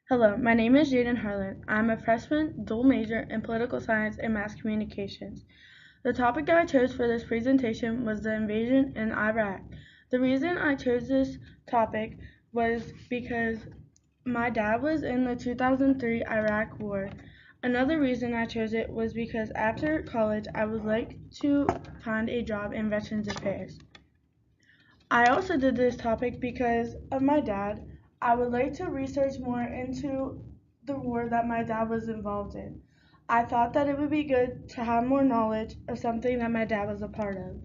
Hello, my name is Jayden Harlon. I'm a freshman dual major in political science and mass communications. The topic that I chose for this presentation was the invasion in Iraq. The reason I chose this topic was because my dad was in the 2003 Iraq War. Another reason I chose it was because after college I would like to find a job in Veterans Affairs. I also did this topic because of my dad. I would like to research more into the war that my dad was involved in. I thought that it would be good to have more knowledge of something that my dad was a part of.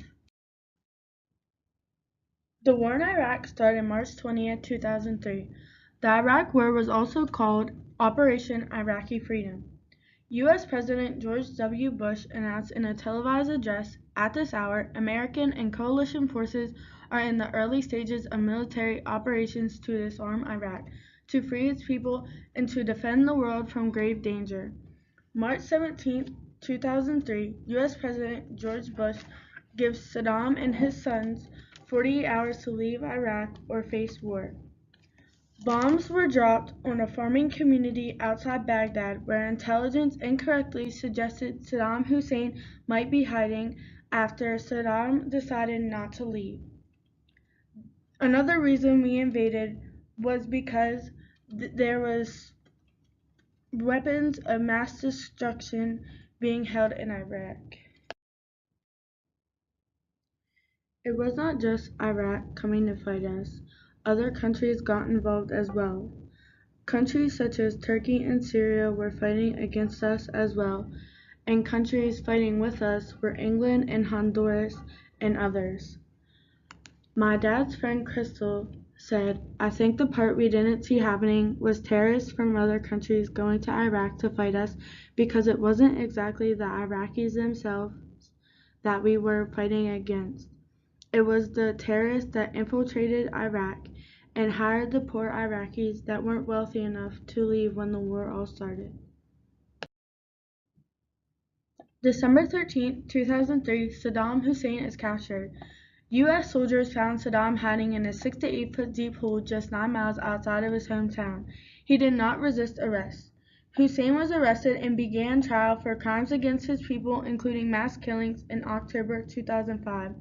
The war in Iraq started March 20th, 2003. The Iraq War was also called Operation Iraqi Freedom. U.S. President George W. Bush announced in a televised address, "At this hour, American and coalition forces are in the early stages of military operations to disarm Iraq, to free its people, and to defend the world from grave danger." March 17, 2003, U.S. President George Bush gives Saddam and his sons 48 hours to leave Iraq or face war. Bombs were dropped on a farming community outside Baghdad where intelligence incorrectly suggested Saddam Hussein might be hiding after Saddam decided not to leave. Another reason we invaded was because there was weapons of mass destruction being held in Iraq. It was not just Iraq coming to fight us. Other countries got involved as well. Countries such as Turkey and Syria were fighting against us as well, and countries fighting with us were England and Honduras and others. My dad's friend Crystal said, "I think the part we didn't see happening was terrorists from other countries going to Iraq to fight us because it wasn't exactly the Iraqis themselves that we were fighting against. It was the terrorists that infiltrated Iraq and hired the poor Iraqis that weren't wealthy enough to leave when the war all started." December 13, 2003, Saddam Hussein is captured. U.S. soldiers found Saddam hiding in a 6 to 8 foot deep hole just 9 miles outside of his hometown. He did not resist arrest. Hussein was arrested and began trial for crimes against his people, including mass killings, in October 2005.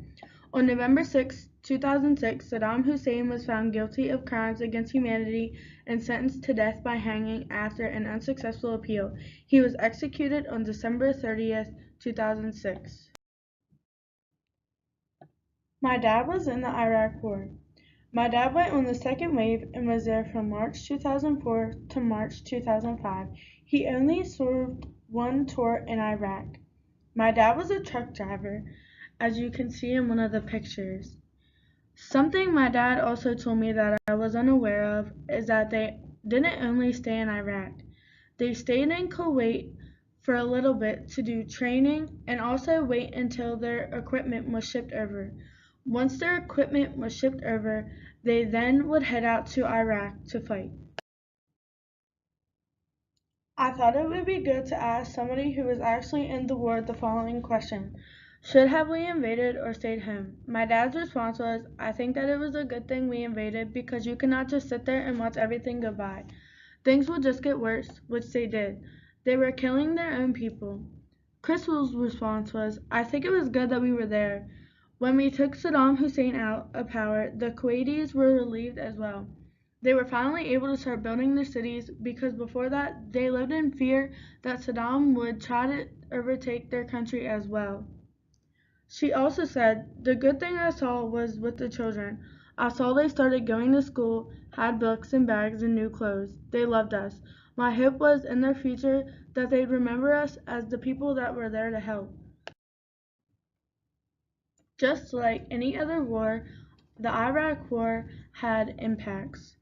On November 6, 2006, Saddam Hussein was found guilty of crimes against humanity and sentenced to death by hanging after an unsuccessful appeal. He was executed on December 30th, 2006. My dad was in the Iraq War. My dad went on the second wave and was there from March 2004 to March 2005. He only served one tour in Iraq. My dad was a truck driver, as you can see in one of the pictures. Something my dad also told me that I was unaware of is that they didn't only stay in Iraq. They stayed in Kuwait for a little bit to do training and also wait until their equipment was shipped over. Once their equipment was shipped over, they then would head out to Iraq to fight. I thought it would be good to ask somebody who was actually in the war the following question: should have we invaded or stayed home? My dad's response was, "I think that it was a good thing we invaded because you cannot just sit there and watch everything go by. Things will just get worse," which they did. They were killing their own people. Crystal's response was, "I think it was good that we were there. When we took Saddam Hussein out of power, the Kuwaitis were relieved as well. They were finally able to start building their cities because before that, they lived in fear that Saddam would try to overtake their country as well." She also said, "The good thing I saw was with the children. I saw they started going to school, had books and bags and new clothes. They loved us. My hope was in their future that they'd remember us as the people that were there to help." Just like any other war, the Iraq War had impacts.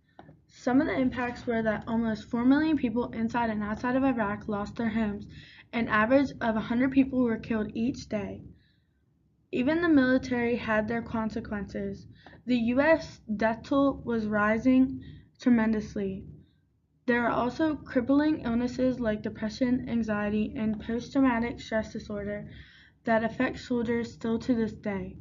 Some of the impacts were that almost 4 million people inside and outside of Iraq lost their homes. An average of 100 people were killed each day. Even the military had their consequences. The U.S. death toll was rising tremendously. There are also crippling illnesses like depression, anxiety, and post-traumatic stress disorder that affect soldiers still to this day.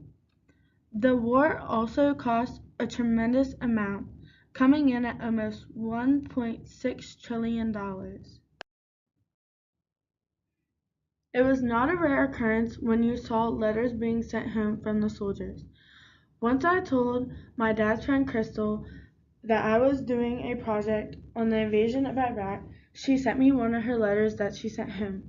The war also cost a tremendous amount coming in at almost $1.6 trillion. It was not a rare occurrence when you saw letters being sent home from the soldiers. Once I told my dad's friend Crystal that I was doing a project on the invasion of Iraq. She sent me one of her letters that she sent home.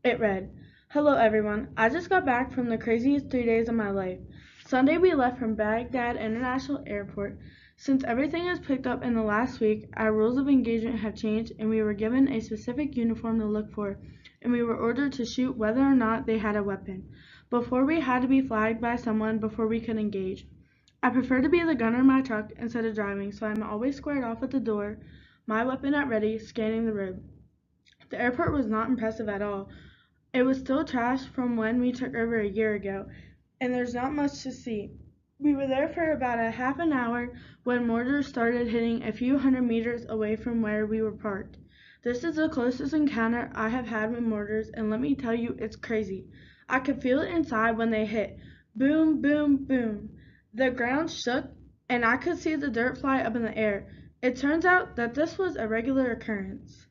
It read, "Hello everyone, I just got back from the craziest 3 days of my life. Sunday we left from Baghdad International Airport. Since everything is picked up in the last week, our rules of engagement have changed and we were given a specific uniform to look for, and we were ordered to shoot whether or not they had a weapon. Before we had to be flagged by someone before we could engage. I prefer to be the gunner in my truck instead of driving, so I'm always squared off at the door, my weapon at ready, scanning the road." The airport was not impressive at all. It was still trash from when we took over a year ago, and there's not much to see. We were there for about a half an hour when mortars started hitting a few hundred meters away from where we were parked. This is the closest encounter I have had with mortars, and let me tell you, it's crazy. I could feel it inside when they hit. Boom, boom, boom. The ground shook, and I could see the dirt fly up in the air. It turns out that this was a regular occurrence.